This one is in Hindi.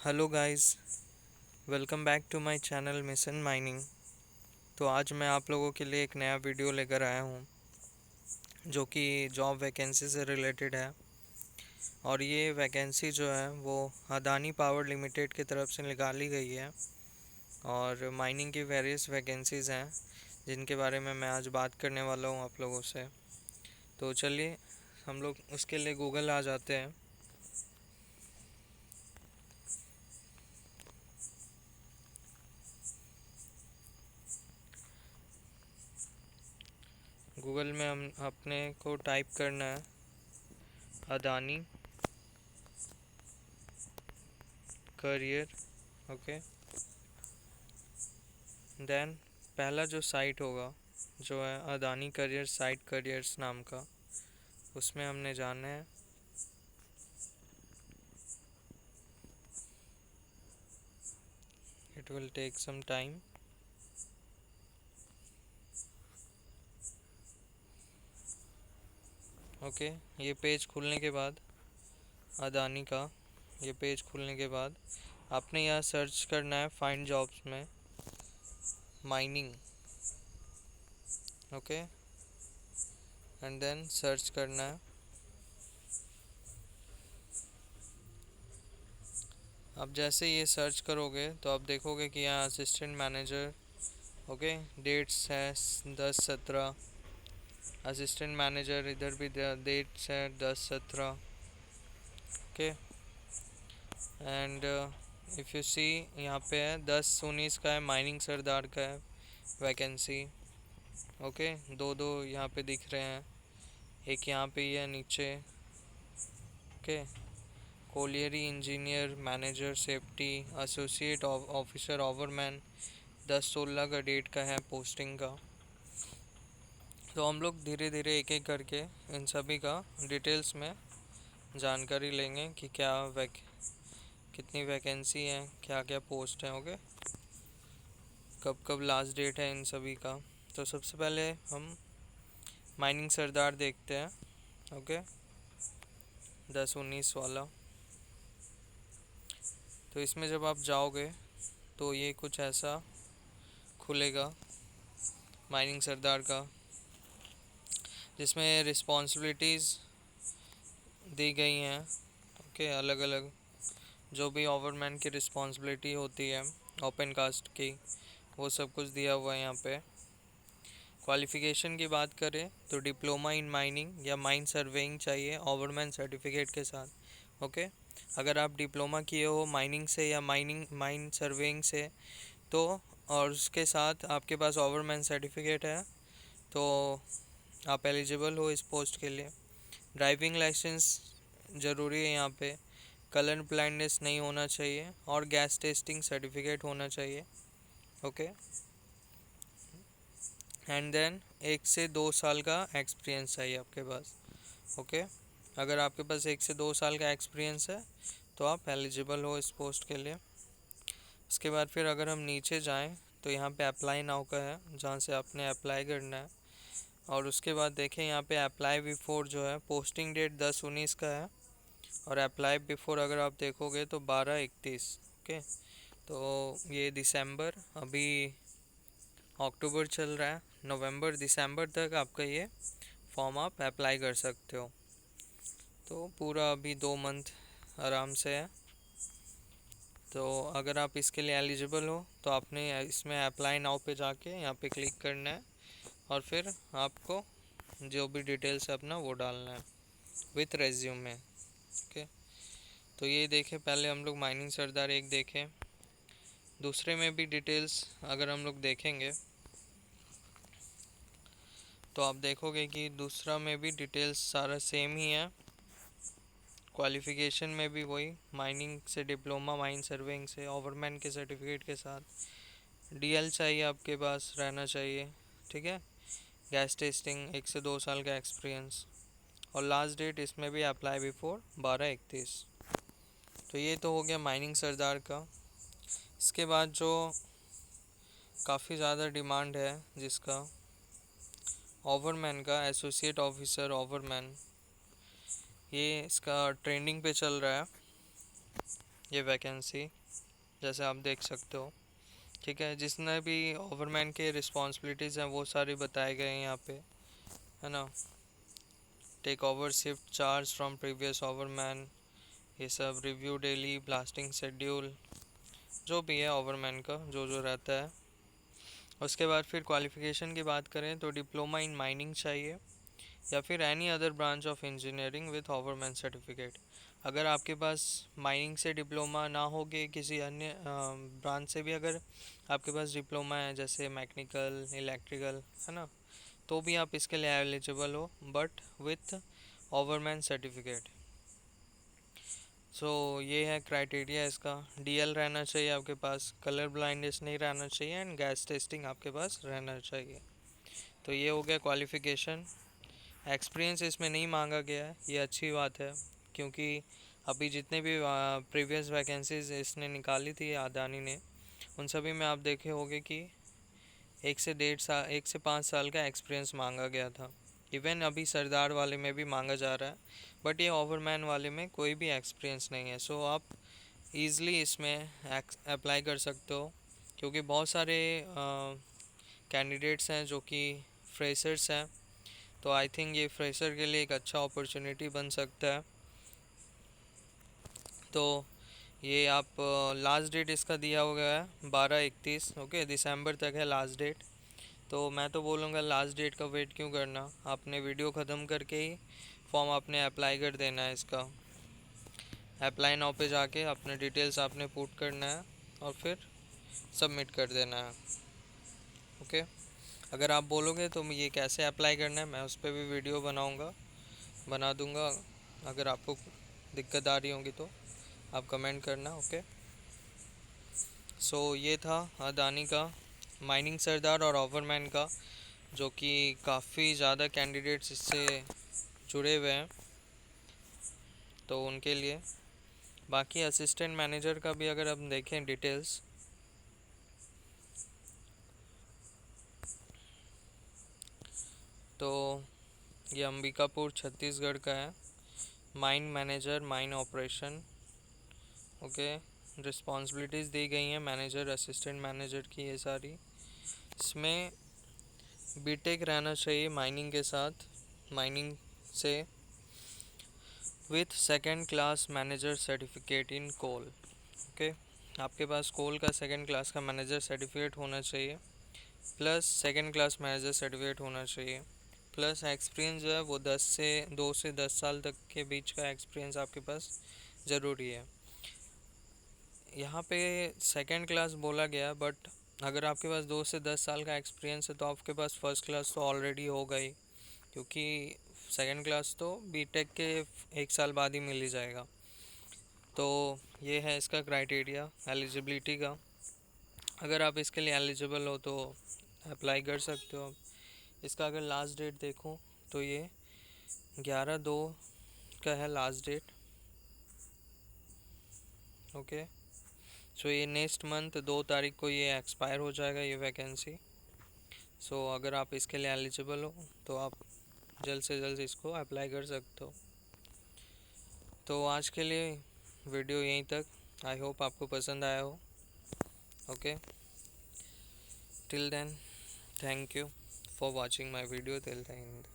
Hello guys, welcome back to my channel mission mining. तो आज मैं आप लोगों के लिए एक नया वीडियो लेकर आया हूँ जो कि जॉब वैकेंसी से रिलेटेड है। और ये वैकेंसी जो है वो अदानी पावर लिमिटेड की तरफ से निकाली गई है और माइनिंग की वेरियस वैकेंसीज़ हैं जिनके बारे में मैं आज बात करने वाला हूँ आप लोगों से। तो चलिए हम लोग उसके लिए गूगल आ जाते हैं। गूगल में हम अपने को टाइप करना है अदानी करियर। ओके, देन पहला जो साइट होगा जो है अदानी करियर साइट करियर्स नाम का, उसमें हमने जाना है। It will take some time. Okay, ये पेज खुलने के बाद अदानी का ये पेज खुलने के बाद आपने यहाँ सर्च करना है फाइंड जॉब्स में mining. Okay, and then search करना है। अब जैसे ये सर्च करोगे तो आप देखोगे कि यहाँ असिस्टेंट मैनेजर, ओके, डेट्स है 10-17। असिस्टेंट मैनेजर इधर भी डेट्स है 10-17। Okay, and if you see यहाँ पे है 10-19 का है, माइनिंग सरदार का है वैकेंसी। ओके, दो दो यहाँ पे दिख रहे हैं, एक यहाँ पे ही है नीचे। Okay, colliery engineer manager safety associate officer ओवरमैन 10-16 का डेट का है पोस्टिंग का। तो हम लोग धीरे धीरे एक एक करके इन सभी का डिटेल्स में जानकारी लेंगे कि कितनी वैकेंसी है, क्या क्या पोस्ट हैं। ओके, कब कब लास्ट डेट है इन सभी का। तो सबसे पहले हम माइनिंग सरदार देखते हैं। ओके, 10-19 वाला। तो इसमें जब आप जाओगे तो ये कुछ ऐसा खुलेगा माइनिंग सरदार का, जिसमें रिस्पॉन्सिबिलिटीज़ दी गई हैं। ओके, अलग अलग जो भी ओवरमैन की रिस्पॉन्सिबिलिटी होती है ओपन कास्ट की, वो सब कुछ दिया हुआ है यहाँ पे। क्वालिफ़िकेशन की बात करें तो डिप्लोमा इन माइनिंग या माइन सर्वेइंग चाहिए ओवरमैन सर्टिफिकेट के साथ। ओके, अगर आप डिप्लोमा किए हो माइनिंग से या माइन सर्वेइंग से तो, और उसके साथ आपके पास ओवरमैन सर्टिफिकेट है तो आप एलिजिबल हो इस पोस्ट के लिए। ड्राइविंग लाइसेंस ज़रूरी है यहाँ पे, कलर ब्लाइंडनेस नहीं होना चाहिए और गैस टेस्टिंग सर्टिफिकेट होना चाहिए। ओके, एंड देन 1 से 2 साल का एक्सपीरियंस चाहिए आपके पास। ओके, अगर आपके पास 1 से 2 साल का एक्सपीरियंस है तो आप एलिजिबल हो इस पोस्ट के लिए। उसके बाद फिर अगर हम नीचे जाएं तो यहाँ पे अप्लाई नाउ का है जहाँ से आपने अप्लाई करना है। और उसके बाद देखें यहाँ पे अप्लाई बिफोर जो है पोस्टिंग डेट 10-19 का है, और अप्लाई बिफोर अगर आप देखोगे तो 12-31। ओके, तो ये दिसंबर, अभी अक्टूबर चल रहा है, नवंबर दिसंबर तक आपका ये फॉर्म आप अप्लाई कर सकते हो। तो पूरा अभी 2 मंथ आराम से है। तो अगर आप इसके लिए एलिजिबल हो तो आपने इसमें अप्लाई नाउ पे जाके यहाँ पे क्लिक करना है और फिर आपको जो भी डिटेल्स है अपना वो डालना है विथ रेज्यूमे। ओके, तो ये देखें, पहले हम लोग माइनिंग सरदार एक देखें। दूसरे में भी डिटेल्स अगर हम लोग देखेंगे तो आप देखोगे कि दूसरा में भी डिटेल्स सारा सेम ही है। क्वालिफ़िकेशन में भी वही, माइनिंग से डिप्लोमा माइन सर्वेइंग से ओवरमैन के सर्टिफिकेट के साथ डीएल चाहिए आपके पास रहना चाहिए। ठीक है, गैस टेस्टिंग 1 से 2 साल का एक्सपीरियंस, और लास्ट डेट इसमें भी अप्लाई बिफोर 12-31। तो ये तो हो गया माइनिंग सरदार का। इसके बाद जो काफ़ी ज़्यादा डिमांड है जिसका, ओवरमैन का, एसोसिएट ऑफिसर ओवरमैन, ये इसका ट्रेंडिंग पे चल रहा है। ये वैकेंसी जैसे आप देख सकते हो। ठीक है, जिसने भी ओवरमैन के रिस्पॉन्सिबिलिटीज़ हैं वो सारी बताए गए हैं यहाँ पे, है ना। Take over shift charge from previous overman, ये सब रिव्यू डेली ब्लास्टिंग शेड्यूल, जो भी है ओवरमैन का जो जो रहता है। उसके बाद फिर क्वालिफ़िकेशन की बात करें तो डिप्लोमा इन माइनिंग चाहिए या फिर any other branch of engineering with ओवरमैन certificate. अगर आपके पास माइनिंग से डिप्लोमा ना होगे, किसी अन्य ब्रांच से भी अगर आपके पास डिप्लोमा है जैसे मैकेनिकल इलेक्ट्रिकल, है ना, तो भी आप इसके लिए एलिजिबल हो, बट विथ ओवरमैन सर्टिफिकेट। सो ये है क्राइटेरिया इसका। डीएल रहना चाहिए आपके पास, कलर ब्लाइंडनेस नहीं रहना चाहिए, एंड गैस टेस्टिंग आपके पास रहना चाहिए। तो ये हो गया क्वालिफ़िकेशन। एक्सपीरियंस इसमें नहीं मांगा गया है, ये अच्छी बात है, क्योंकि अभी जितने भी प्रीवियस वैकेंसीज इसने निकाली थी अदानी ने, उन सभी में आप देखे होंगे कि 1 से 1.5 साल 1 से 5 साल का एक्सपीरियंस मांगा गया था। इवन अभी सरदार वाले में भी मांगा जा रहा है, बट ये ओवरमैन वाले में कोई भी एक्सपीरियंस नहीं है। सो आप ईज़िली इसमें अप्लाई कर सकते हो, क्योंकि बहुत सारे कैंडिडेट्स हैं जो कि फ्रेशर्स हैं। तो आई थिंक ये फ्रेशर के लिए एक अच्छा अपॉर्चुनिटी बन सकता है। तो ये आप लास्ट डेट इसका दिया हो गया है 12/31, ओके, दिसंबर तक है लास्ट डेट। तो मैं तो बोलूँगा लास्ट डेट का वेट क्यों करना, आपने वीडियो ख़त्म करके ही फॉर्म आपने अप्लाई कर देना है। इसका अप्लाई नाउ पे जाके अपने डिटेल्स आपने पुट करना है और फिर सबमिट कर देना है, ओके। अगर आप बोलोगे तो ये कैसे अप्लाई करना है, मैं उस पर भी वीडियो बना दूंगा। अगर आपको दिक्कत आ रही होगी तो आप कमेंट करना, ओके। सो ये था अदानी का माइनिंग सरदार और ओवरमैन का, जो कि काफ़ी ज़्यादा कैंडिडेट्स इससे जुड़े हुए हैं, तो उनके लिए। बाकी असिस्टेंट मैनेजर का भी अगर हम देखें डिटेल्स, तो ये अंबिकापुर छत्तीसगढ़ का है। Mine manager mine operation, okay. Responsibilities दी गई हैं मैनेजर असिस्टेंट मैनेजर की, ये सारी। इसमें बीटेक रहना चाहिए माइनिंग के साथ, माइनिंग से, with second class manager certificate in coal, okay. आपके पास कोल का सेकंड क्लास का मैनेजर सर्टिफिकेट होना चाहिए, plus second class manager certificate होना चाहिए, प्लस एक्सपीरियंस जो है वो 2 से 10 साल तक के बीच का एक्सपीरियंस आपके पास ज़रूरी है। यहाँ पे सेकंड क्लास बोला गया, बट अगर आपके पास 2 से 10 साल का एक्सपीरियंस है तो आपके पास फर्स्ट क्लास तो ऑलरेडी हो गई, क्योंकि सेकंड क्लास तो बीटेक के 1 साल बाद ही मिल ही जाएगा। तो ये है इसका क्राइटेरिया एलिजिबिलिटी का। अगर आप इसके लिए एलिजिबल हो तो अप्लाई कर सकते हो। इसका अगर लास्ट डेट देखूँ तो ये 11/2 का है लास्ट डेट, ओके। सो ये नेक्स्ट मंथ 2 तारीख को ये एक्सपायर हो जाएगा ये वैकेंसी। सो अगर आप इसके लिए एलिजिबल हो तो आप जल्द से जल्द इसको अप्लाई कर सकते हो। तो आज के लिए वीडियो यहीं तक। आई होप आपको पसंद आया हो, okay. Till then, thank you for watching my video till the and.